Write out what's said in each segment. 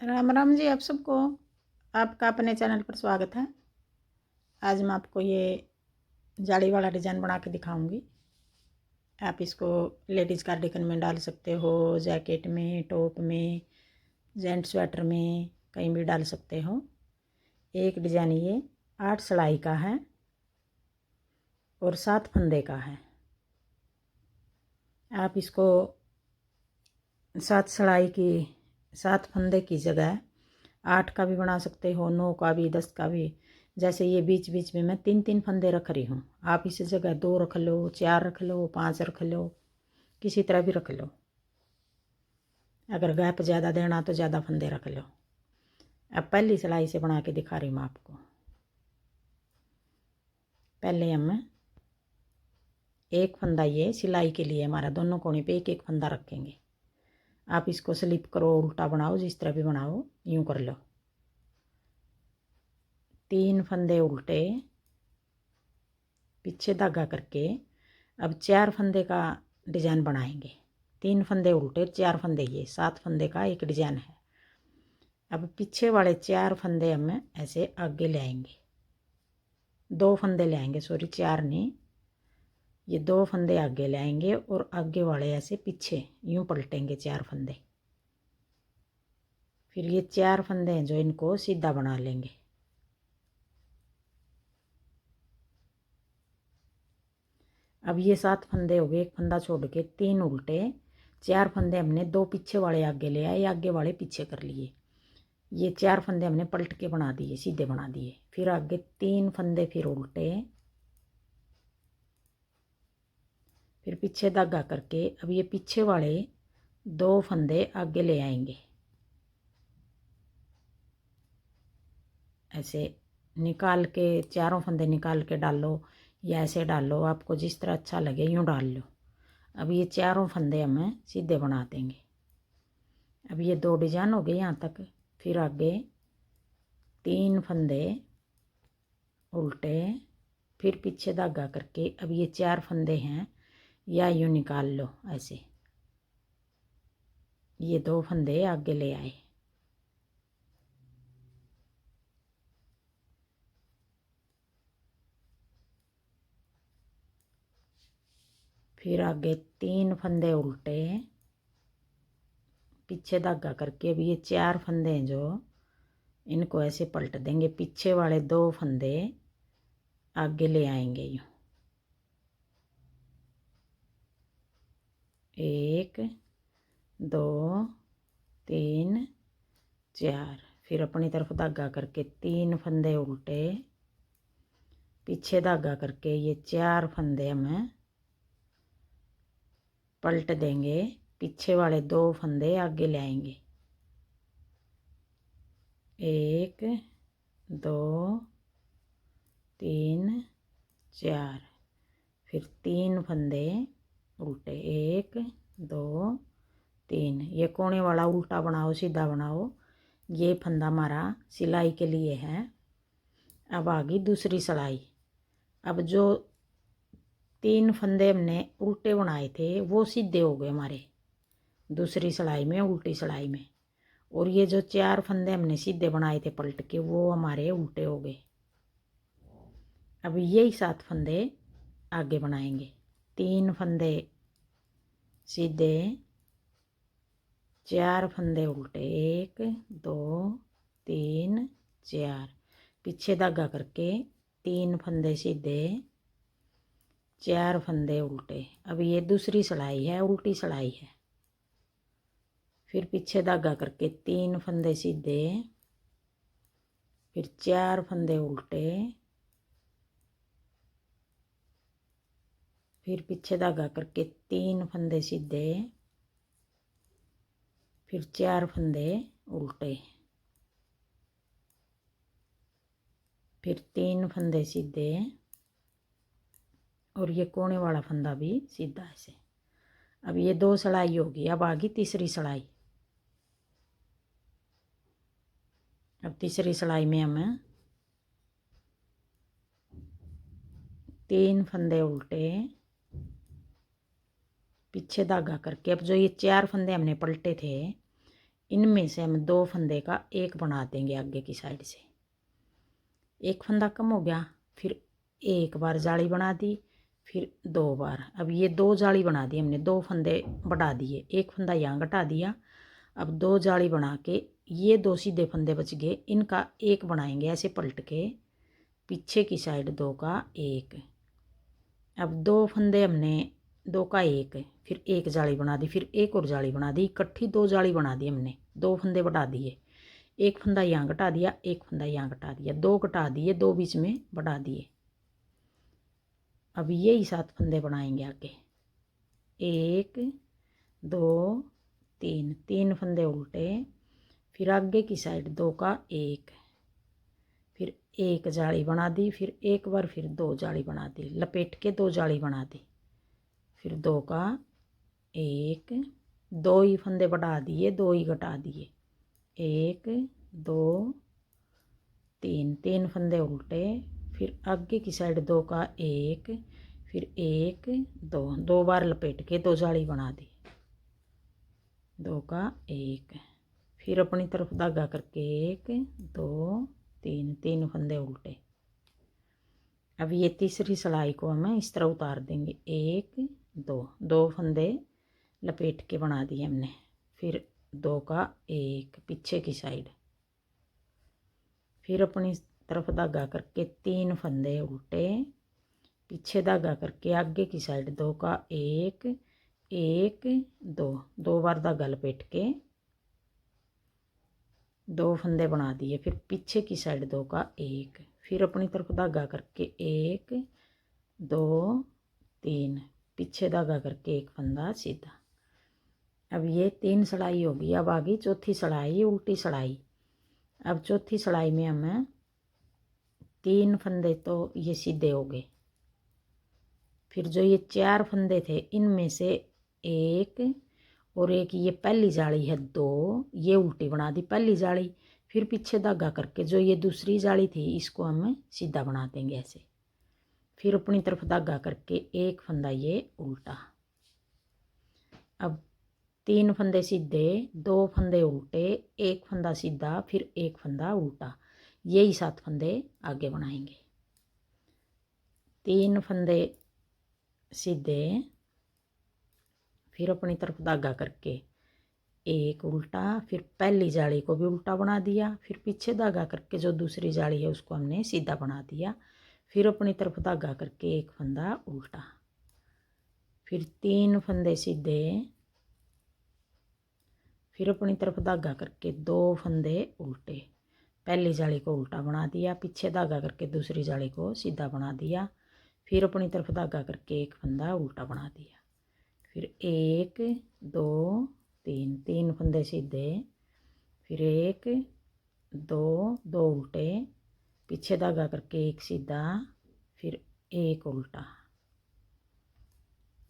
राम राम जी आप सबको। आपका अपने चैनल पर स्वागत है। आज मैं आपको ये जाली वाला डिज़ाइन बना के दिखाऊंगी। आप इसको लेडीज़ कार्डिगन में डाल सकते हो, जैकेट में, टॉप में, जेंट्स स्वेटर में, कहीं भी डाल सकते हो। एक डिज़ाइन ये 8 सिलाई का है और 7 फंदे का है। आप इसको 7 सिलाई की 7 फंदे की जगह 8 का भी बना सकते हो, 9 का भी, 10 का भी। जैसे ये बीच बीच में मैं 3-3 फंदे रख रही हूँ। आप इस जगह 2 रख लो, 4 रख लो, 5 रख लो, किसी तरह भी रख लो। अगर गैप ज़्यादा देना तो ज़्यादा फंदे रख लो। अब पहली सिलाई से बना के दिखा रही हूँ आपको। पहले हम एक फंदा ये सिलाई के लिए हमारा दोनों कोने पे एक एक फंदा रखेंगे। आप इसको स्लिप करो, उल्टा बनाओ, जिस तरह भी बनाओ, यूँ कर लो। 3 फंदे उल्टे, पीछे धागा करके अब 4 फंदे का डिज़ाइन बनाएंगे। 3 फंदे उल्टे, 4 फंदे, ये 7 फंदे का एक डिज़ाइन है। अब पीछे वाले 4 फंदे हम ऐसे आगे ले आएंगे। 2 फंदे ले आएंगे, सॉरी 4 नहीं, ये 2 फंदे आगे ले आएंगे और आगे वाले ऐसे पीछे यूं पलटेंगे 4 फंदे। फिर ये 4 फंदे हैं जो इनको सीधा बना लेंगे। अब ये 7 फंदे हो गए, एक फंदा छोड़ के 3 उल्टे, 4 फंदे हमने 2 पीछे वाले आगे ले आए, आगे वाले पीछे कर लिए। ये 4 फंदे हमने पलट के बना दिए, सीधे बना दिए। फिर आगे 3 फंदे फिर उल्टे, फिर पीछे धागा करके अब ये पीछे वाले 2 फंदे आगे ले आएंगे। ऐसे निकाल के चारों फंदे निकाल के डालो या ऐसे डालो, आपको जिस तरह अच्छा लगे यूँ डाल लो। अब ये चारों फंदे हमें सीधे बना देंगे। अब ये 2 डिजाइन हो गए यहाँ तक। फिर आगे 3 फंदे उल्टे, फिर पीछे धागा करके अब ये 4 फंदे हैं या यूँ निकाल लो ऐसे। ये 2 फंदे आगे ले आए, फिर आगे 3 फंदे उल्टे, पीछे धागा करके अब ये 4 फंदे हैं जो इनको ऐसे पलट देंगे। पीछे वाले 2 फंदे आगे ले आएंगे यूँ, 1 2 3 4। फिर अपनी तरफ धागा करके 3 फंदे उल्टे, पीछे धागा करके ये 4 फंदे हम पलट देंगे। पीछे वाले 2 फंदे आगे ले आएंगे, 1 2 3 4। फिर 3 फंदे उल्टे, 1 2 3। ये कोने वाला उल्टा बनाओ, सीधा बनाओ। ये फंदा हमारा सिलाई के लिए है। अब आ गई दूसरी सिलाई। अब जो 3 फंदे हमने उल्टे बनाए थे वो सीधे हो गए हमारे दूसरी सिलाई में, उल्टी सिलाई में। और ये जो 4 फंदे हमने सीधे बनाए थे पलट के वो हमारे उल्टे हो गए। अब यही 7 फंदे आगे बनाएंगे। 3 फंदे सीधे, 4 फंदे उल्टे, 1 2 3 4। पीछे धागा करके 3 फंदे सीधे, 4 फंदे उल्टे। अब ये दूसरी सिलाई है, उल्टी सिलाई है। फिर पीछे धागा करके 3 फंदे सीधे, फिर 4 फंदे उल्टे, फिर पीछे धागा करके 3 फंदे सीधे, फिर 4 फंदे उल्टे, फिर 3 फंदे सीधे और ये कोने वाला फंदा भी सीधा ऐसे। अब ये 2 सिलाई होगी। अब आ गई तीसरी सिलाई। अब तीसरी सिलाई में हम 3 फंदे उल्टे, पीछे धागा करके अब जो ये 4 फंदे हमने पलटे थे इनमें से हम 2 फंदे का एक बना देंगे आगे की साइड से। एक फंदा कम हो गया, फिर एक बार जाली बना दी, फिर 2 बार। अब ये 2 जाली बना दी हमने, 2 फंदे बढ़ा दिए, एक फंदा यहाँ घटा दिया। अब 2 जाली बना के ये 2 सीधे फंदे बच गए, इनका एक बनाएंगे ऐसे पलट के, पीछे की साइड 2 का एक। अब 2 फंदे हमने 2 का एक, फिर एक जाली बना दी, फिर एक और जाली बना दी, इकट्ठी 2 जाली बना दी हमने, 2 फंदे बढ़ा दिए, एक फंदा यहाँ घटा दिया, एक फंदा यहाँ घटा दिया, 2 घटा दिए, 2 बीच में बढ़ा दिए। अब यही 7 फंदे बनाएंगे आगे, 1 2 3, 3 फंदे उल्टे, फिर आगे की साइड 2 का एक, फिर एक जाली बना दी, फिर एक बार फिर 2 जाली बना दी, लपेट के 2 जाली बना दी, फिर 2 का एक, 2 ही फंदे बढ़ा दिए, 2 ही घटा दिए, 1 2 3, 3 फंदे उल्टे, फिर आगे की साइड 2 का एक, फिर 1 2, 2 बार लपेट के 2 जाली बना दी, 2 का एक, फिर अपनी तरफ धागा करके 1 2 3, 3 फंदे उल्टे। अब ये तीसरी सिलाई को हमें इस तरह उतार देंगे, 1 2, 2 फंदे लपेट के बना दिए हमने, फिर 2 का एक पीछे की साइड, फिर अपनी तरफ धागा करके 3 फंदे उल्टे, पीछे धागा करके आगे की साइड 2 का एक 1 2, 2 बार धागा लपेट के 2 फंदे बना दिए, फिर पीछे की साइड 2 का एक, फिर अपनी तरफ धागा करके 1 2 3, पीछे धागा करके एक फंदा सीधा। अब ये 3 सिलाई होगी। अब आ गई चौथी सिलाई, उल्टी सिलाई। अब चौथी सिलाई में हमें 3 फंदे तो ये सीधे हो गए, फिर जो ये 4 फंदे थे इनमें से एक और एक ये पहली जाली है 2, ये उल्टी बना दी पहली जाली, फिर पीछे धागा करके जो ये दूसरी जाली थी इसको हम सीधा बना देंगे ऐसे, फिर अपनी तरफ धागा करके एक फंदा ये उल्टा। अब 3 फंदे सीधे, 2 फंदे उल्टे, एक फंदा सीधा, फिर एक फंदा उल्टा, यही 7 फंदे आगे बनाएंगे। 3 फंदे सीधे, फिर अपनी तरफ धागा करके एक उल्टा, फिर पहली जाली को भी उल्टा बना दिया, फिर पीछे धागा करके जो दूसरी जाली है उसको हमने सीधा बना दिया, फिर अपनी तरफ धागा करके एक फंदा उल्टा, फिर 3 फंदे सीधे, फिर अपनी तरफ धागा करके 2 फंदे उल्टे, पहली जाली को उल्टा बना दिया, पीछे धागा करके दूसरी जाली को सीधा बना दिया, फिर अपनी तरफ धागा करके एक फंदा उल्टा बना दिया, फिर 1 2 3, 3 फंदे सीधे, फिर 1 2, 2 उल्टे, पीछे धागा करके एक सीधा, फिर एक उल्टा,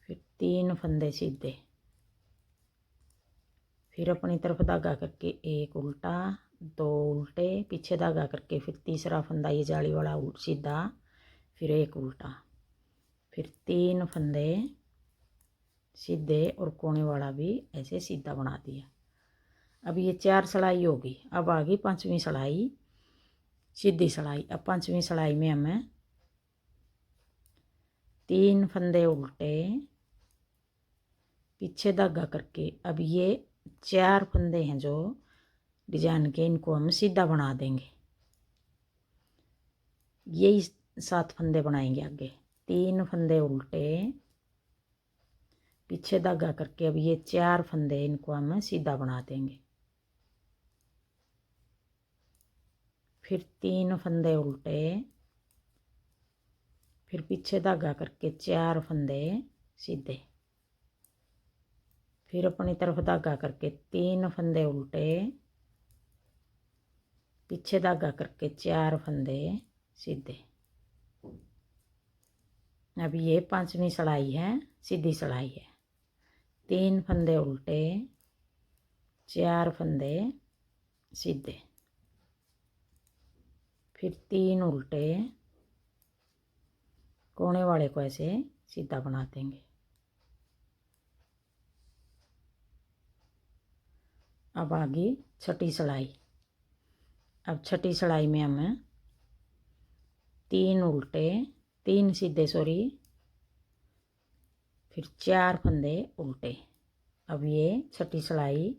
फिर 3 फंदे सीधे, फिर अपनी तरफ धागा करके एक उल्टा, 2 उल्टे, पीछे धागा करके फिर तीसरा फंदा ये जाली वाला सीधा, फिर एक उल्टा, फिर 3 फंदे सीधे और कोने वाला भी ऐसे सीधा बना दिया। अब ये 4 सिलाई होगी। अब आ गई 5वीं सिलाई, सीधी सिलाई। अब 5वीं सिलाई में हमें 3 फंदे उल्टे, पीछे धागा करके, अब ये 4 फंदे हैं जो डिजाइन के, इनको हम सीधा बना देंगे, यही 7 फंदे बनाएंगे आगे। 3 फंदे उल्टे, पीछे धागा करके अब ये 4 फंदे इनको हम सीधा बना देंगे, फिर 3 फंदे उल्टे, फिर पीछे धागा करके 4 फंदे सीधे, फिर अपनी तरफ धागा करके 3 फंदे उल्टे, पीछे धागा करके 4 फंदे सीधे। अब ये 5वीं सिलाई है, सीधी सिलाई है। 3 फंदे उल्टे, 4 फंदे सीधे, फिर 3 उल्टे, कोने वाले को ऐसे सीधा बना देंगे। अब आ गई छठी सिलाई। अब छठी सिलाई में हम 3 उल्टे 3 सीधे सॉरी, फिर 4 फंदे उल्टे। अब ये छठी सिलाई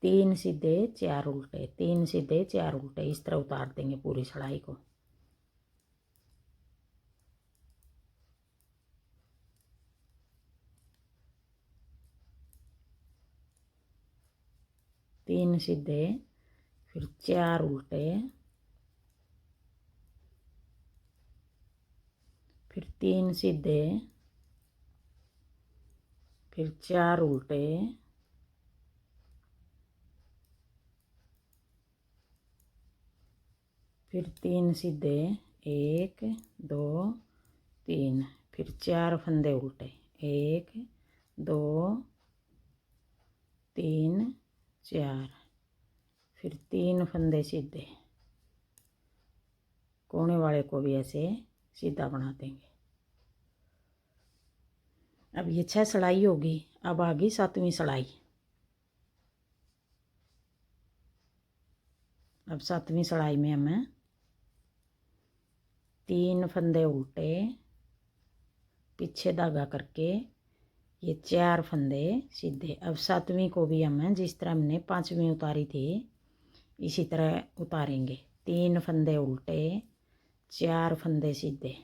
3 सीधे 4 उल्टे 3 सीधे 4 उल्टे इस तरह उतार देंगे पूरी सिलाई को। तीन सीधे, फिर 4 उल्टे, फिर 3 सीधे, फिर 4 उल्टे, फिर 3 सीधे, 1 2 3, फिर 4 फंदे उल्टे, 1 2 3 4, फिर 3 फंदे सीधे। कोने वाले को भी ऐसे सीधा बना देंगे। अब ये 6 सिलाई होगी। अब आ गई 7वीं सिलाई। अब 7वीं सिलाई में हमें 3 फंदे उल्टे, पीछे धागा करके ये 4 फंदे सीधे। अब 7वीं को भी हम जिस तरह हमने 5वीं उतारी थी इसी तरह उतारेंगे। 3 फंदे उल्टे, 4 फंदे सीधे।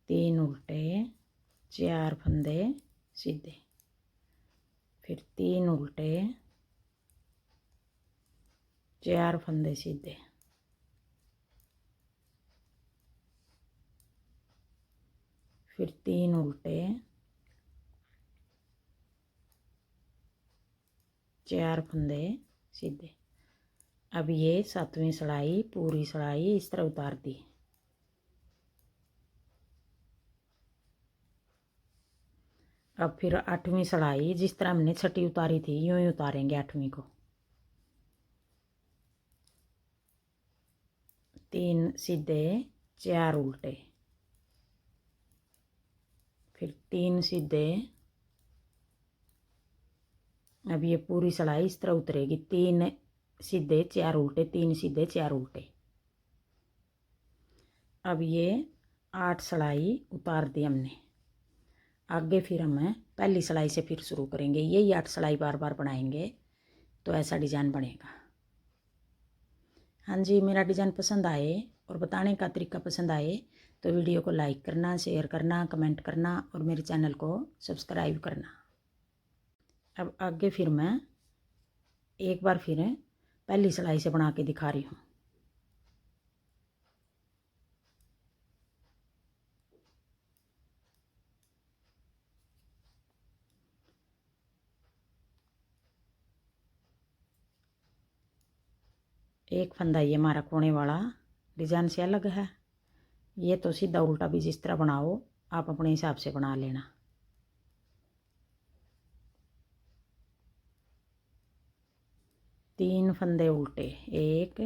तीन उल्टे, 4 फंदे सीधे, फिर 3 उल्टे, 4 फंदे सीधे, फिर 3 उल्टे, 4 फंदे सीधे। अब ये 7वीं सिलाई पूरी सिलाई इस तरह उतार दी। अब फिर 8वीं सिलाई जिस तरह हमने छठी उतारी थी यूं ही उतारेंगे 8वीं को। 3 सीधे, 4 उल्टे, फिर 3 सीधे। अब ये पूरी सिलाई इस तरह उतरेगी। 3 सीधे, 4 उल्टे, 3 सीधे, 4 उल्टे। अब ये 8 सिलाई उतार दी हमने। आगे फिर हम पहली सिलाई से फिर शुरू करेंगे। यही 8 सिलाई बार बार बनाएंगे तो ऐसा डिज़ाइन बनेगा। हाँ जी, मेरा डिज़ाइन पसंद आए और बताने का तरीका पसंद आए तो वीडियो को लाइक करना, शेयर करना, कमेंट करना और मेरे चैनल को सब्सक्राइब करना। अब आगे फिर मैं एक बार फिर पहली सिलाई से बना के दिखा रही हूँ। एक फंदा ये हमारा कोने वाला डिज़ाइन से अलग है। ये तो सीधा उल्टा भी जिस तरह बनाओ आप अपने हिसाब से बना लेना। तीन फंदे उल्टे, 1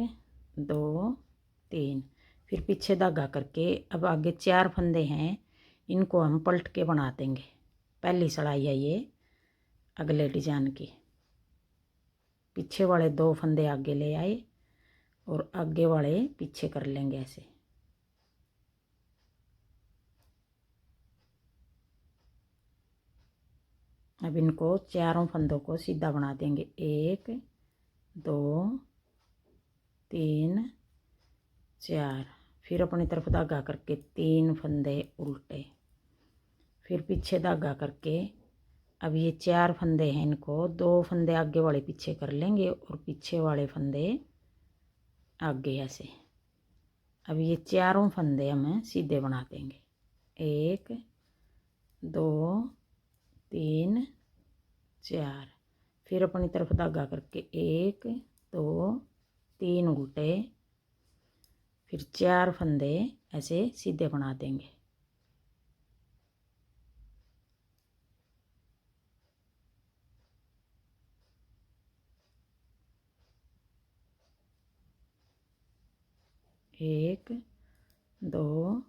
2 3, फिर पीछे धागा करके अब आगे 4 फंदे हैं इनको हम पलट के बना देंगे। पहली सिलाई है ये अगले डिजाइन की। पीछे वाले 2 फंदे आगे ले आए और आगे वाले पीछे कर लेंगे ऐसे। अब इनको चारों फंदों को सीधा बना देंगे। 1 2 3 4, फिर अपनी तरफ धागा करके 3 फंदे उल्टे, फिर पीछे धागा करके अब ये 4 फंदे हैं इनको 2 फंदे आगे वाले पीछे कर लेंगे और पीछे वाले फंदे आगे ऐसे। अब ये चारों फंदे हम सीधे बना देंगे। 1 2 3 4, फिर अपनी तरफ धागा करके 1 2 3 उल्टे, फिर 4 फंदे ऐसे सीधे बना देंगे। एक 2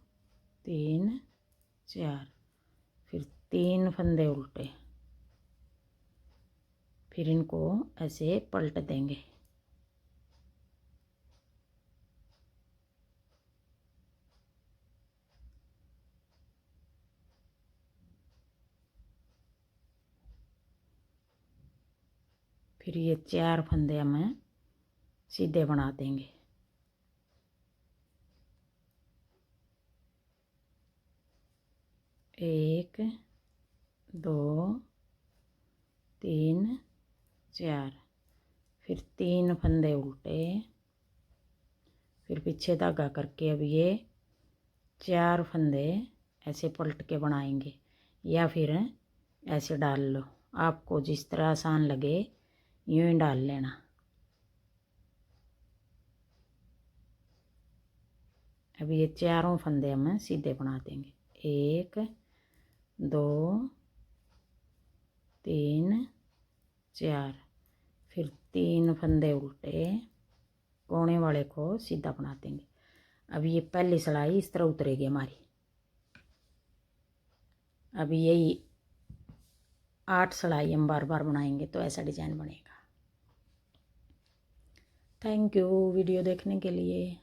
3 4, फिर 3 फंदे उल्टे, फिर इनको ऐसे पलट देंगे। फिर ये 4 फंदे हम सीधे बना देंगे। एक, 2 3 4, फिर 3 फंदे उल्टे, फिर पीछे धागा करके अब ये 4 फंदे ऐसे पलट के बनाएंगे, या फिर ऐसे डाल लो, आपको जिस तरह आसान लगे यूं ही डाल लेना। अब ये चारों फंदे हम सीधे बना देंगे। 1 2 3 4, फिर 3 फंदे उल्टे, कोने वाले को सीधा बना देंगे। अब ये पहली सिलाई इस तरह उतरेगी हमारी। अब यही 8 सिलाई हम बार बार बनाएंगे तो ऐसा डिजाइन बनेगा। थैंक यू वीडियो देखने के लिए।